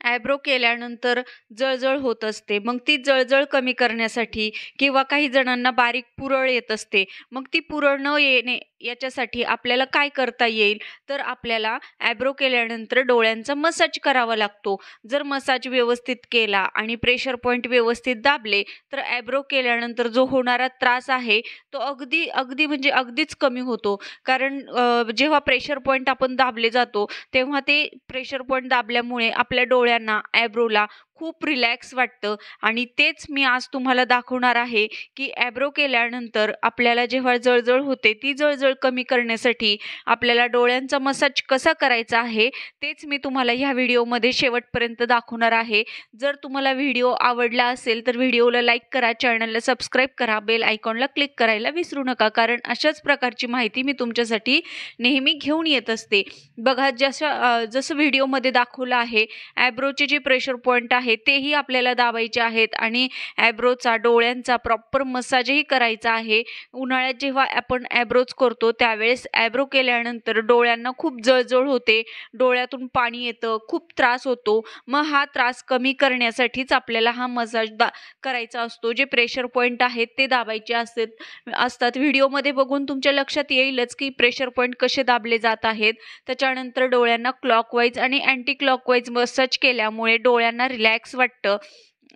Eyebrow केल्यानंतर जळजळ होत असते. मग ती जळजळ कमी करण्यासाठी किंवा काही जणांना बारीक पुरळ येत असते. मग ती पुरळ न येणे याच्यासाठी आपल्याला काय करता येईल? तर आपल्याला आयब्रो केल्यानंतर डोळ्यांचा मसाज करावा लागतो. जर मसाज व्यवस्थित केला आणि प्रेशर पॉइंट व्यवस्थित दाबले, तर आयब्रो केल्यानंतर जो होणारा त्रास आहे, तो अगदी, अगदी म्हणजे अगदीच कमी होतो. कारण जेव्हा प्रेशर पॉइंट आपण दाबले जातो, तेव्हा ते प्रेशर पॉइंट दाबल्यामुळे आपल्या डोळ्यांना, आयब्रोला खूप रिलॅक्स वाटतं आणि तेच मी आज तुम्हाला दाखवणार आहे, की आयब्रो केल्यानंतर आपल्याला जेव्हा जळजळ होते, ती जळजळ कमी करण्यासाठी आपल्याला डोळ्यांचा मसाज कसा करायचा आहे, तेच मी तुम्हाला ह्या व्हिडिओमध्ये शेवटपर्यंत दाखवणार आहे. जर तुम्हाला व्हिडिओ आवडला असेल, तर व्हिडिओला लाईक करा, चॅनलला सबस्क्राईब करा, बेल आयकॉनला क्लिक करायला विसरू नका. कारण अशाच प्रकारची माहिती मी तुमच्यासाठी नेहमी घेऊन येत असते. बघा जसं व्हिडिओमध्ये दाखवलं आहे, आयब्रोचे जे प्रेशर पॉइंट आहे तेही आपल्याला दाबायचे आहेत आणि आयब्रोचा, डोळ्यांचा प्रॉपर मसाजही करायचा आहे. उन्हाळ्यात जेव्हा आपण आयब्रोज करतो त्यावेळेस आयब्रो केल्यानंतर डोळ्यांना खूप जळजळ होते, डोळ्यातून पाणी येतं, खूप त्रास होतो. मग हा त्रास कमी करण्यासाठीच आपल्याला हा मसाज करायचा असतो. जे प्रेशर पॉइंट आहेत ते दाबायचे असतात. व्हिडिओमध्ये बघून तुमच्या लक्षात येईलच की प्रेशर पॉइंट कसे दाबले जात आहेत. त्याच्यानंतर डोळ्यांना क्लॉकवाईज आणि अँटी क्लॉकवाईज मसाज केल्यामुळे डोळ्यांना रिलॅक्स वाटतं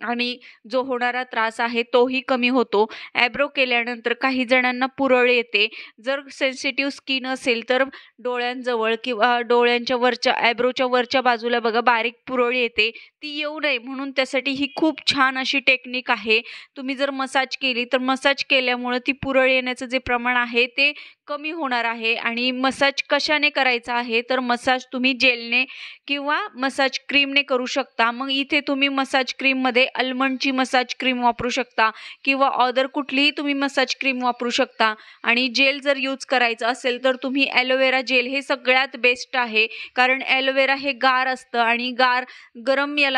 आणि जो होणारा त्रास आहे तोही कमी होतो. आयब्रो केल्यानंतर काही जणांना पुरळ येते. जर सेन्सिटिव्ह स्किन असेल तर डोळ्यांजवळ किंवा डोळ्यांच्या वरच्या, आयब्रोच्या वरच्या बाजूला बघा बारीक पुरळ येते. ती येऊ नये म्हणून त्यासाठी ही खूप छान अशी टेक्निक आहे. तुम्ही जर मसाज केली तर मसाज केल्यामुळे ती पुरळ येण्याचं जे प्रमाण आहे ते कमी होणार आहे. आणि मसाज कशाने करायचा आहे, तर मसाज तुम्ही जेलने किंवा मसाज क्रीमने करू शकता. मग इथे तुम्ही मसाज क्रीममध्ये आल्मंडची मसाज क्रीम वापरू शकता किंवा अदर कुठलीही तुम्ही मसाज क्रीम वापरू शकता. आणि जेल जर यूज करायचं असेल तर तुम्ही ॲलोवेरा जेल हे सगळ्यात बेस्ट आहे. कारण ॲलोवेरा हे गार असतं आणि गरम याला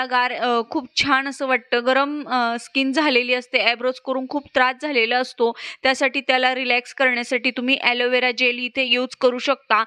खूप छान असं वाटतं. गरम स्किन झालेली असते, आयब्रोज करून खूप त्रास झालेला असतो, त्यासाठी त्याला रिलॅक्स करण्यासाठी तुम्ही ॲलोवेरा जेल इथे यूज करू शकता.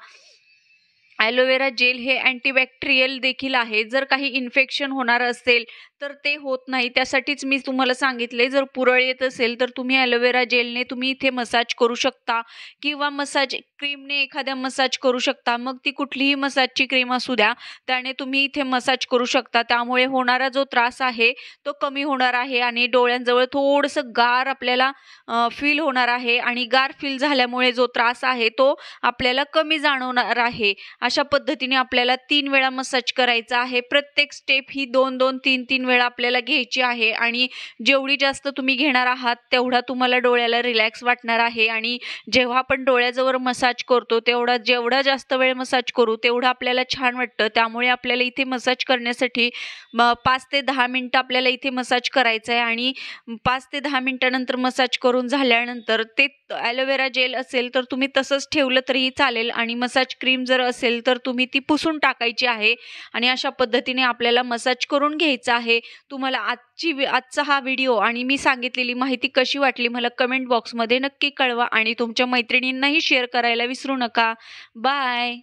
ॲलोवेरा जेल हे अँटीबॅक्टेरियल देखील आहे. जर काही इन्फेक्शन होणार असेल तर ते होत नाही. त्यासाठीच मी तुम्हाला सांगितले, जर पुरळ येत असेल तर तुम्ही ॲलोवेरा जेलने तुम्ही इथे मसाज करू शकता किंवा मसाज क्रीमने एखाद्या मसाज करू शकता. मग ती कुठलीही मसाजची क्रीम असू द्या, त्याने तुम्ही इथे मसाज करू शकता. त्यामुळे होणारा जो त्रास आहे तो कमी होणार आहे आणि डोळ्यांजवळ थोडंसं गार आपल्याला फील होणार आहे आणि गार फील झाल्यामुळे जो त्रास आहे तो आपल्याला कमी जाणवणार आहे. अशा पद्धतीने आपल्याला 3 वेळा मसाज करायचा आहे. प्रत्येक स्टेप ही 2-2, 3-3 वेळा आपल्याला घ्यायची आहे आणि जेवढी जास्त तुम्ही घेणार आहात तेवढा तुम्हाला डोळ्याला रिलॅक्स वाटणार आहे. आणि जेव्हा आपण डोळ्याजवळ मसाज करतो जेवढा जास्त वेळ मसाज करू तेवढं आपल्याला छान वाटतं. त्यामुळे आपल्याला इथे मसाज करण्यासाठी 5 ते 10 मिनिटं आपल्याला इथे मसाज करायचा आहे आणि 5 ते 10 मिनिटानंतर मसाज करून झाल्यानंतर ते ॲलोवेरा जेल असेल तर तुम्ही तसंच ठेवलं तरीही चालेल आणि मसाज क्रीम जर असेल तर तुम्ही ती पुसून टाकायची आहे. आणि अशा पद्धतीने आपल्याला मसाज करून घ्यायचा आहे. तुम्हाला आजचा हा व्हिडिओ आणि मी सांगितलेली माहिती कशी वाटली मला कमेंट बॉक्समध्ये नक्की कळवा आणि तुमच्या मैत्रिणींनाही शेअर करायला विसरू नका. बाय.